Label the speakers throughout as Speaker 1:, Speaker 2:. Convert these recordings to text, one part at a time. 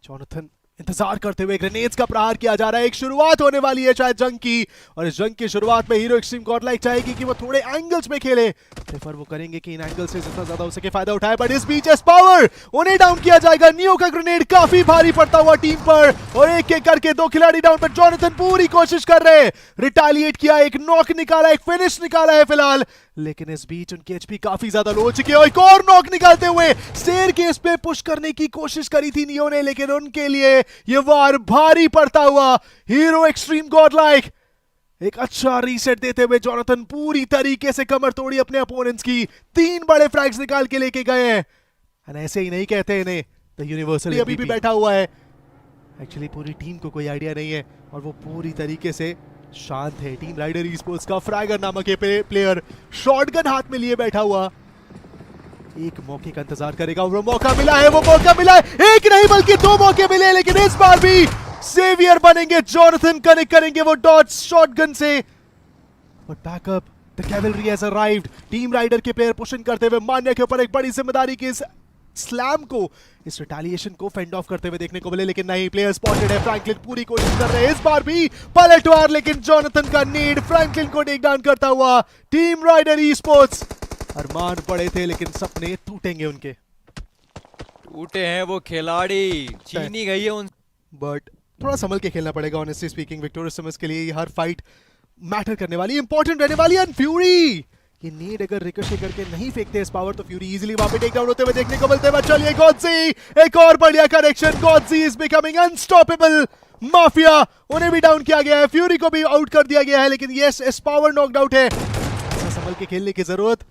Speaker 1: Jonathan इंतजार करते हुए ग्रेनेड्स का प्रहार किया जा रहा है। एक शुरुआत होने वाली है शायद जंग की, और इस जंग की शुरुआत में हीरो एक्सट्रीम गॉडलाइक चाहेगी कि वो थोड़े एंगल्स में खेले। प्रेफर वो करेंगे कि इन एंगल से जितना ज्यादा हो सके फायदा उठाए, बट इस बीच एस पावर उन्हें डाउन किया जाएगा। नियो का ग्रेनेड काफी भारी पड़ता हुआ टीम पर, और एक एक करके दो खिलाड़ी डाउन पर जॉनथन पूरी कोशिश कर रहे हैं। रिटालिएट किया, एक नॉक निकाला, एक फिनिश निकाला है फिलहाल, लेकिन इस बीच उनकी एचपी काफी ज्यादा लो हो चुकी है। एक और नॉक निकालते हुए स्टेयरकेस पे पुश करने की कोशिश करी थी नियो ने, लेकिन उनके लिए ये वार भारी पड़ता हुआ। हीरो एक्सट्रीम गॉडलाइक एक अच्छा रीसेट देते हुए जॉनथन पूरी तरीके से कमर तोड़ी अपने अपोनेंट्स की। 3 बड़े फ्रैग्स निकाल के लेके गए हैं, और ऐसे ही नहीं कहते इन्हें द यूनिवर्सल। अभी भी बैठा हुआ है, एक्चुअली पूरी टीम को कोई आइडिया नहीं है, और वो पूरी तरीके से शांत है। टीम राइडर ई-स्पोर्ट्स का फ्रैगर नामक ये प्लेयर शॉटगन हाथ में लिए बैठा हुआ एक मौके का इंतजार करेगा। वो मौका मिला है, वो मौका मिला है, एक नहीं बल्कि 2 मौके मिले, लेकिन इस बार भी सेवियर बनेंगे जॉनथन। कनेक्ट करेंगे वो डॉट शॉटगन से, और backup the cavalry has arrived. Team rider के प्लेयर पुश इन करते हुए मान्या के ऊपर एक बड़ी जिम्मेदारी की इस स्लैम को, इस रिटालिएशन को फेंड ऑफ करते हुए देखने को मिले, लेकिन नहीं, प्लेयर स्पॉटेड है। फ्रैंकलिन पूरी कोशिश कर रहे हैं, इस बार भी पलटवार, लेकिन जॉनथन का नीड फ्रैंकलिन को टेक डाउन करता हुआ। टीम राइडर ई-स्पोर्ट्स अरमान पड़े थे, लेकिन सपने टूटेंगे उनके।
Speaker 2: टूटे हैं वो खिलाड़ी, चीनी गई है उन,
Speaker 1: बट थोड़ा संभल के खेलना पड़ेगा ऑनेस्टली स्पीकिंग। विक्टोरियस समर्स के लिए हर फाइट मैटर करने वाली, इंपॉर्टेंट रहने वाली है। फ्यूरी ये नीड अगर रिकोशे करके नहीं फेंकते इस पावर, तो फ्यूरी इजीली वहां पे टेक डाउन होते हुए देखने को मिलते हैं। चलिए गॉडजी, एक और बढ़िया correction. Godji is becoming unstoppable. Mafia उन्हें भी डाउन किया गया है, फ्यूरी को भी आउट कर दिया गया है, लेकिन यस इस पावर नॉकड आउट है। ऐसा संभल के खेलने की जरूरत।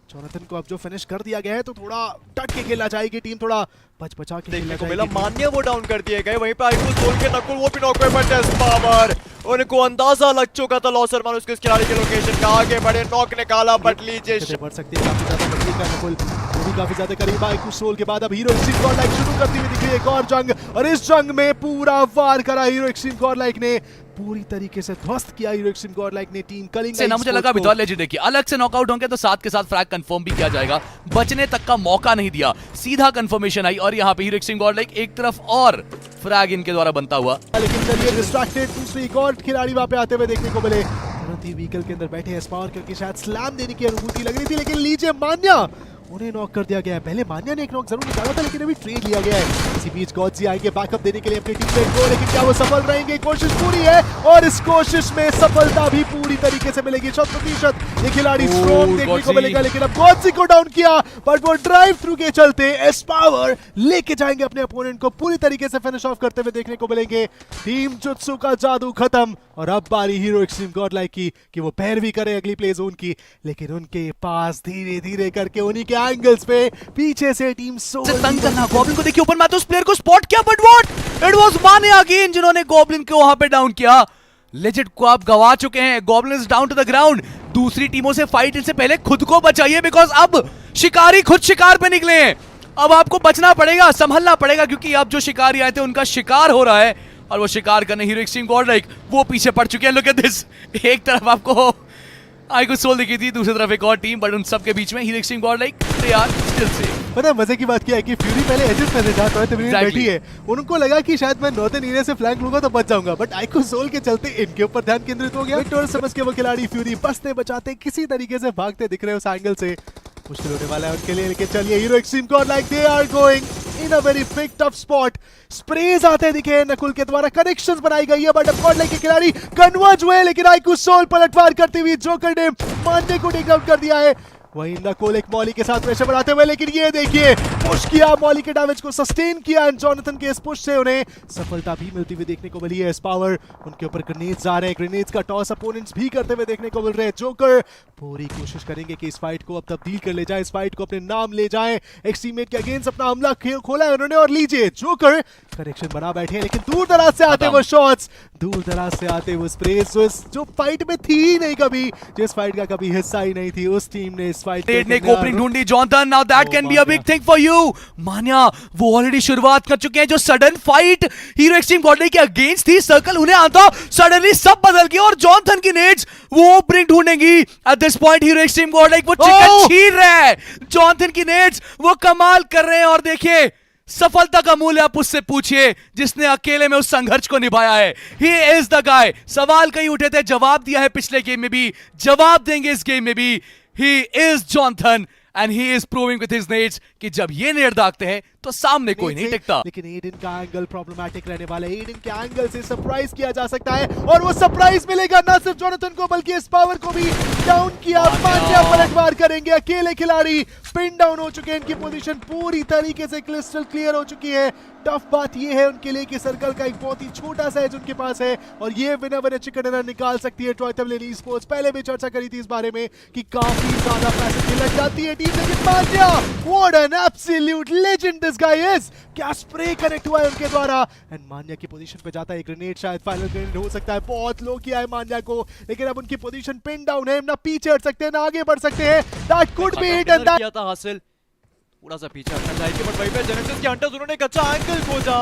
Speaker 1: जॉनथन को अब जो फिनिश कर दिया गया है, तो थोड़ा डट के खेलना चाहेगी टीम, थोड़ा बच बचा के
Speaker 2: देखने
Speaker 1: खेलना
Speaker 2: को मिला।
Speaker 1: चाहेगी।
Speaker 2: मान्य वो डाउन कर दिए गए, वहीं पे आईकू सोल के नकुल वो भी नॉक हुए, बट एस पावर उनको अंदाजा लग चुका था लॉसर मान उसके खिलाड़ी के लोकेशन का। आगे बढ़े, नॉक निकाला, बट लीजिए
Speaker 1: बढ़ सकती है काफी ज्यादा, बढ़िए का नकुल वो भी काफी ज्यादा करीब। आईकू सोल के बाद अब हीरो एक्सट्रीम गॉडलाइक शुरू करती हुई दिख रही है एक और जंग, और इस जंग में पूरा वार करा हीरो एक्सट्रीम गॉडलाइक ने, पूरी तरीके से ध्वस्त किया हीरो एक्सट्रीम गॉडलाइक ने टीम कलिंग
Speaker 3: से ना। मुझे लगा विदौल लेजेंडरी की अलग से नॉकआउट होंगे तो साथ के साथ फ्रैग कंफर्म भी किया जाएगा, बचने तक का मौका नहीं दिया, सीधा कंफर्मेशन आई, और यहाँ पे हीरो एक्सट्रीम गॉडलाइक एक तरफ और फ्रैग इनके द्वारा बनता हुआ।
Speaker 1: लेकिन चलिए डिस्ट्रैक्टेड दूसरी एक और खिलाड़ी वहां पे आते हुए देखने को मिले। तुरंत ही व्हीकल के अंदर बैठे हैं स्पावर, क्योंकि शायद स्लैम देने की अनुभूति लग रही थी, लेकिन लीजिए मान्या उन्हें नॉक कर दिया गया है। पहले मान्या ने एक नॉक जरूर निकाला था, लेकिन अभी ट्रेड लिया गया है। इसी बीच गॉडजी आएंगे बैकअप देने के लिए अपनी टीम को, लेकिन क्या वो सफल रहेंगे? कोशिश पूरी है, और इस कोशिश में सफलता भी पूरी तरीके से मिलेगी 100%। ये खिलाड़ी स्ट्रॉन्ग देखने को मिलेगा, लेकिन अब गॉडजी को डाउन किया, बट वो ड्राइव थ्रू के चलते एस पावर लेके जाएंगे अपने अपोनेंट को, पूरी तरीके से फिनिश ऑफ करते हुए देखने को मिलेंगे। टीम जुत्सु का जादू खत्म, और अब बारी हीरो एक्सट्रीम गॉडलाइक की कि वो पैरवी करे अगली प्ले जोन की, लेकिन उनके पास धीरे धीरे करके उन्हीं के एंगल्स पे पीछे से टीम
Speaker 3: तंग करना। गॉब्लिन को देखिए ऊपर, मैं तो उस प्लेयर को स्पॉट किया, but what, it was Manya again जिन्होंने गॉब्लिन को वहां पे डाउन किया। लेजेंड को आप गवा चुके हैं, goblin is down to the ground. दूसरी टीमों से फाइट से पहले खुद को बचाइए, बिकॉज अब शिकारी खुद शिकार पे निकले हैं। अब आपको बचना पड़ेगा, संभलना पड़ेगा, क्योंकि अब जो शिकारी आए थे उनका शिकार हो रहा है, और वो शिकार करने हीरो एक्सट्रीम गॉडलाइक वो पीछे पड़ चुके हैं। लुक एट दिस, एक तरफ आपको आईकू सोल दिखी थी, दूसरी तरफ एक और टीम, बट उन सब के बीच में hero extreme godlike they are still safe.
Speaker 1: पता है मजे की बात क्या है कि फ्यूरी पहले एजेस में था, तो बैठी है, उनको लगा कि शायद मैं नॉर्दर्न एरिया से फ्लैंक लूंगा तो बच जाऊंगा, बट आईकू सोल के चलते इनके ऊपर ध्यान केंद्रित हो गया। विक्टोरियस समर्स के वो खिलाड़ी फ्यूरी बचते बचाते किसी तरीके से भागते दिख रहे हैं उस एंगल से। मुश्किल होने वाला है उनके लिए, लेकिन चलिए hero extreme godlike they are going in a very big tough spot. Sprays आते दिखे नकुल के द्वारा, कनेक्शंस बनाई गई है, बट अब गॉडलाइक के खिलाड़ी कन्वर्ज हुए, लेकिन आईकू सोल पलटवार करती हुई जोकर ने मान्य को टेक आउट कर दिया है। वहीं नकुल एक मॉली के साथ प्रेशर बढ़ाते हुए, लेकिन ये देखिए पुश किया, मॉली के डैमेज को सस्टेन किया, एंड जॉनथन के इस पुश से उन्हें सफलता भी मिलती हुई देखने को मिली है। इस पावर उनके ऊपर ग्रेनेड्स आ रहे हैं, ग्रेनेड्स का टॉस अपोनेंट्स भी करते हुए देखने को मिल रहे हैं। जोकर पूरी कोशिश करेंगे कि इस फाइट को अब तब्दील कर ले जाए, इस फाइट को अपने नाम ले जाए। एक टीममेट के अगेंस्ट अपना हमला खोला है उन्होंने, और लीजिए जोकर कनेक्शन बना बैठे हैं, लेकिन दूर दराज से आते वो शॉट्स, दूर दराज से आते वो स्प्रेस, जो फाइट में थी ही नहीं कभी, जिस फाइट का कभी हिस्सा ही नहीं थी, उस टीम ने इस फाइट
Speaker 3: को ओपनिंग ढूंढी। Jonathan, now that can be a big thing for you. Manya वो ऑलरेडी शुरुआत कर चुके हैं, जो sudden fight Hero extreme Godlike के अगेंस्ट थी, सर्कल उन्हें आता, सडनली सब बदल गया, और जॉनथन की नेड्स वो ओपनिंग ढूंढेंगी। At this point Hero extreme Godlike वो चिकन छीन रहा है, जॉनथन की नेड्स वो कमाल कर रहे हैं, और देखिए सफलता का मूल्य आप उससे पूछिए जिसने अकेले में उस संघर्ष को निभाया है। He is the guy. सवाल कई उठे थे, जवाब दिया है पिछले गेम में भी, जवाब देंगे इस गेम में भी। He is Jonathan and he is proving with his nets कि जब ये नेट दागते हैं तो सामने कोई नहीं टिकता।
Speaker 1: लेकिन एडन का एंगल प्रॉब्लमेटिक रहने वाला है। एडन के एंगल से सरप्राइज किया जा सकता है और वो सरप्राइज मिलेगा ना सिर्फ जोनाथन को बल्कि इस पावर को भी डाउन किया। मान्या पलटवार करेंगे, अकेले खिलाड़ी पिन डाउन हो चुके हैं। इनकी पोजीशन पूरी तरीके से क्रिस्टल क्लियर हो चुकी है। टफ बात ये है उनके लिए कि सर्कल का एक बहुत ही छोटा सा एज उनके पास है और ये विनर चिकन डिनर निकाल सकती है ट्रॉय तबलेन ई-स्पोर्ट्स। पहले भी चर्चा करी थी इस बारे में कि काफी ज्यादा पैसे लग जाती है टीम, लेकिन Manya what an absolute legend this guy is. क्या स्प्रे कनेक्ट हुआ है उनके द्वारा एंड मान्या की पोजीशन पे जाता है ग्रेनेड, शायद फाइनल ग्रेनेड हो सकता है। बहुत लो किया है मान्या को, लेकिन अब उनकी पोजीशन पिन डाउन है, ना पीछे हट सकते हैं ना आगे बढ़ सकते हैं। That could be it and
Speaker 2: किया था हासिल, थोड़ा सा पीछे हटना चाहिए बट वहीं पे जेनेसिस के हंटर्स उन्होंने एक अच्छा एंगल खोजा।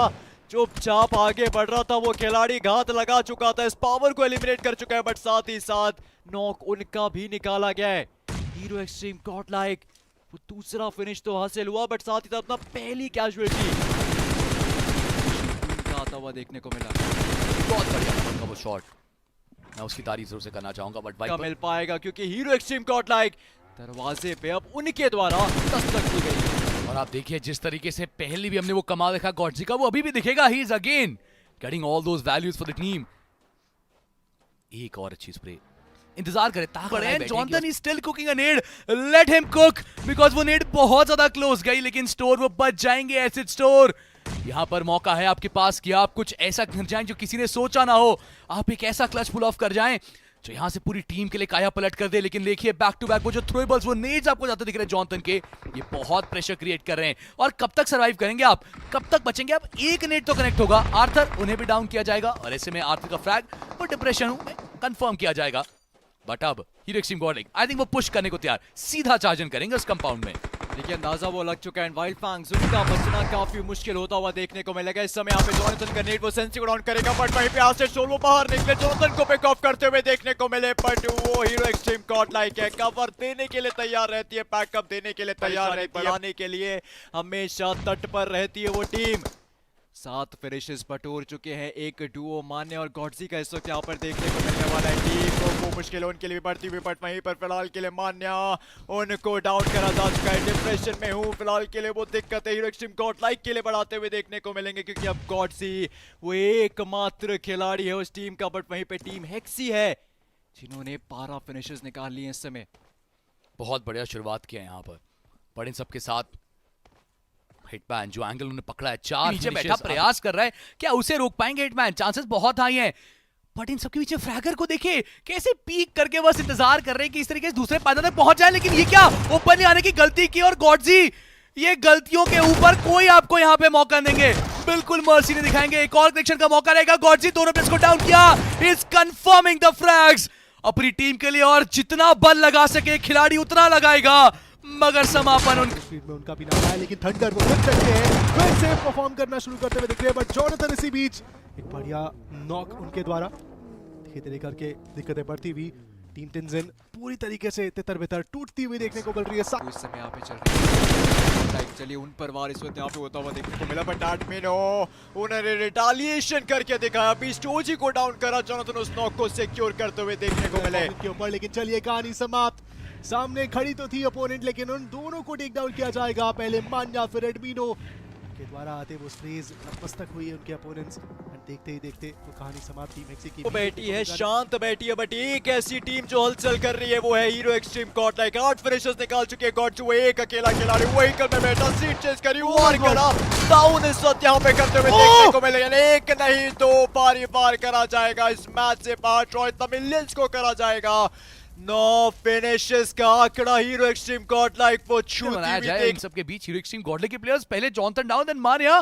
Speaker 2: चुपचाप आगे बढ़ रहा था वो खिलाड़ी, घात लगा चुका था, इस पावर को एलिमिनेट कर चुका है बट साथ ही साथ नॉक उनका भी निकाला गया है। हीरो एक्सट्रीम गॉडलाइक वो दूसरा फिनिश तो हासिल हुआ बट साथ ही साथ अपना पहली कैजुअलिटी आता हुआ देखने को मिला।
Speaker 3: बहुत बढ़िया वो शॉट, मैं उसकी तारीफ जरूर से करना चाहूंगा बट
Speaker 2: क्या मिल पाएगा क्योंकि हीरो एक्सट्रीम गॉडलाइक दरवाजे पे अब उनके द्वारा दस्तक दी गई।
Speaker 3: और आप देखिए जिस तरीके से पहले भी हमने वो कमाल देखा गॉडजी का, वो अभी भी दिखेगा। He is again getting all those values for the team. एक और अच्छी स्प्रे, इंतजार करें ताकत। Jonathan is still cooking a nade, let him cook because वो नेड बहुत ज्यादा क्लोज गई, लेकिन स्टोर वो बच जाएंगे। एसिड स्टोर यहां पर मौका है आपके पास कि आप कुछ ऐसा कर जाएं जो किसी ने सोचा ना हो। आप एक ऐसा क्लच पुल ऑफ कर जाएं जो यहां से पूरी टीम के लिए काया पलट कर दे। लेकिन देखिए बैक टू बैक वो जो थ्रोएबल्स, वो नेड्स आपको जाते दिख रहे हैं जॉनथन के, ये बहुत प्रेशर क्रिएट कर रहे हैं। और कब तक सर्वाइव करेंगे आप, कब तक बचेंगे आप? एक नेड तो कनेक्ट होगा, आर्थर उन्हें भी डाउन किया जाएगा और ऐसे में आर्थर का फ्रैग और डिप्रेशन कंफर्म किया जाएगा। बट अब hero extreme Godlike I think वो पुश करने को तैयार, सीधा चार्ज इन करेंगे उस कंपाउंड में।
Speaker 2: देखिए अंदाजा वो लग चुका है। वाइल्ड फैंग्स उनका बचना काफी मुश्किल होता हुआ देखने को मिलेगा। इस समय यहाँ पे जोनाथन का नेट वो सेंसी को डाउन करेगा बट वहीं पे आस्टेड सोल वो बाहर निकले, जोनाथन को पिक ऑफ करते हुए देखने को मिले बट वो हीरो एक्सट्रीम गॉडलाइक है, कवर देने के लिए तैयार रहती है, बैकअप देने के लिए तैयार रहती है, बढ़ाने के लिए हमेशा तट पर रहती है वो टीम। 7 फिनिशेस बटोर चुके हैं, एक डुओ मान्या और गॉडजी का इस वक्त यहाँ पर देखने को मिलने वाला है। टीम को मुश्किल उनके लिए भी बढ़ती हुई बट वहीं पर फिलहाल के लिए मान्या उनको डाउन करा जा चुका है। डिप्रेशन में हूँ फिलहाल के लिए, वो दिक्कत है हीरो एक्सट्रीम गॉडलाइक के लिए बढ़ाते हुए देखने को मिलेंगे क्योंकि अब गॉडजी वो एकमात्र खिलाड़ी है उस टीम का बट वहीं पर टीम हेक्सी है जिन्होंने 12 फिनिशेस निकाल लिए इस समय।
Speaker 3: बहुत बढ़िया शुरुआत किया यहाँ पर इन सबके साथ हिटमैन जो एंगल उन्होंने पकड़ा है, 4 नीचे बैठा प्रयास कर रहा है, क्या उसे रोक पाएंगे हिटमैन? चांसेस बहुत हाई हैं बट इन सबके पीछे फ्रैगर को देखिए कैसे पीक करके बस इंतजार कर रहे हैं कि इस तरीके से दूसरे पायदान तक पहुंच जाए। लेकिन ये क्या ओपनली आने की गलती की और गॉडजी ये गलतियों के ऊपर कोई आपको यहाँ पे मौका देंगे, बिल्कुल मर्सी नहीं दिखाएंगे। एक और कनेक्शन का मौका रहेगा, गॉडजी दोनों प्लेयर्स को डाउन किया, इज कंफर्मिंग द फ्रैग्स अपनी टीम के लिए और जितना बल लगा सके खिलाड़ी उतना लगाएगा मगर समापन
Speaker 1: स्पीड में उनका भी नाम है। लेकिन थंडर वो फिर सकते हैं, फिर से परफॉर्म करना शुरू करते हुए दिख रहे हैं बट जोनाथन इसी बीच एक बढ़िया नॉक उनके द्वारा धीरे धीरे करके दिक्कतें बढ़ती हुई टीम टिंजन पूरी तरीके से तितर बितर टूटती हुई देखने को मिल रही है।
Speaker 2: उस समय यहाँ पे चल रही है, चलिए उन पर वार इस वक्त यहाँ पे होता हुआ देखने को मिला बट एडमिनो उन्होंने रिटालिएशन करके दिखाया, पिस्टोजी को डाउन करा, जोनाथन उस नॉक को सिक्योर करते हुए देखने को मिले
Speaker 1: के ऊपर। लेकिन चलिए कहानी समाप्त, सामने खड़ी तो थी अपोनेंट लेकिन उन दोनों को टेक डाउन किया जाएगा। पहले मान्या फिर एडमिनो के द्वारा आते वो स्प्रेज नतमस्तक हुई उनके अपोनेंट्स एंड देखते ही देखते वो कहानी समाप्त। टीम एक्सी की
Speaker 2: वो बैठी है, शांत बैठी है बट एक ऐसी टीम जो हलचल कर रही है वो है हीरो एक्सट्रीम गॉडलाइक। 8 फिनिशर्स निकाल चुके हैं गॉड, जो एक अकेला खिलाड़ी वही कर में बैठा, सीट चेस करी, वार करा, डाउन इस वक्त यहाँ पे करते हुए देखने को मिलेगा। एक नहीं 2 बारी बार करा जाएगा इस मैच से बाहर, ट्रॉय तमिलियंस को करा जाएगा। 9 फिनिशेस का आंकड़ा हीरो एक्सट्रीम गॉडलाइक वो छूती हुई
Speaker 3: इन सबके बीच हीरो एक्सट्रीम गॉडलाइक के प्लेयर्स पहले Jonathan down then Manya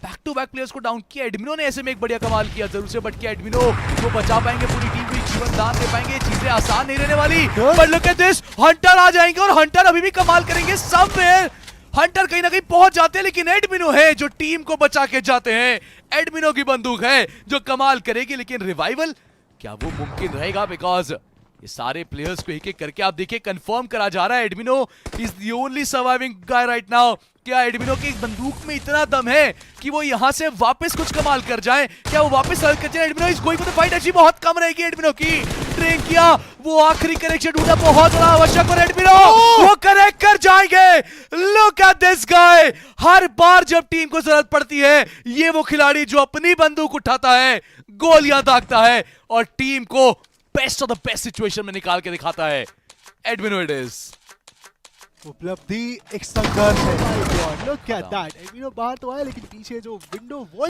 Speaker 3: back to back players को डाउन किया। एडमिनो ने ऐसे में एक बढ़िया कमाल किया जरूर से बट क्या एडमिनो वो बचा पाएंगे, पूरी टीम को जीवन दान दे पाएंगे? चीजें आसान नहीं रहने वाली but look at this, Hunter आ जाएंगे और हंटर अभी भी कमाल करेंगे। समवेयर हंटर कहीं ना कहीं पहुंच जाते हैं लेकिन एडमिनो है जो टीम को बचा के जाते हैं। एडमिनो की बंदूक है जो कमाल करेगी लेकिन रिवाइवल क्या वो मुमकिन रहेगा? बिकॉज ये सारे प्लेयर्स को एक एक करके आप देखिए कंफर्म करा जा रहा है। Admino is the only surviving guy right now. क्या एडमिनो की बंदूक में इतना दम है कि वो यहां से वापस कुछ कमाल कर जाए? क्या वो वापस सर्च कर जाए? Admino is going for the fight. अच्छी बहुत कम रहेगी एडमिनो की। ट्रेन किया, वो आखिरी कनेक्शन ढूंढा, बहुत बड़ा आवश्यक, और एडमिनो वो कनेक्ट कर जाएंगे। Look at this guy. हर बार जब टीम को जरूरत पड़ती है, ये वो खिलाड़ी जो अपनी बंदूक उठाता है, गोलियां दागता है और टीम को best of the best situation में निकाल के दिखाता है। एडमिनो इट इज।
Speaker 1: उपलब्धि एक संघर्ष है। लुक एट दैट, एडमिनो बाहर तो आया लेकिन पीछे जो विंडो वो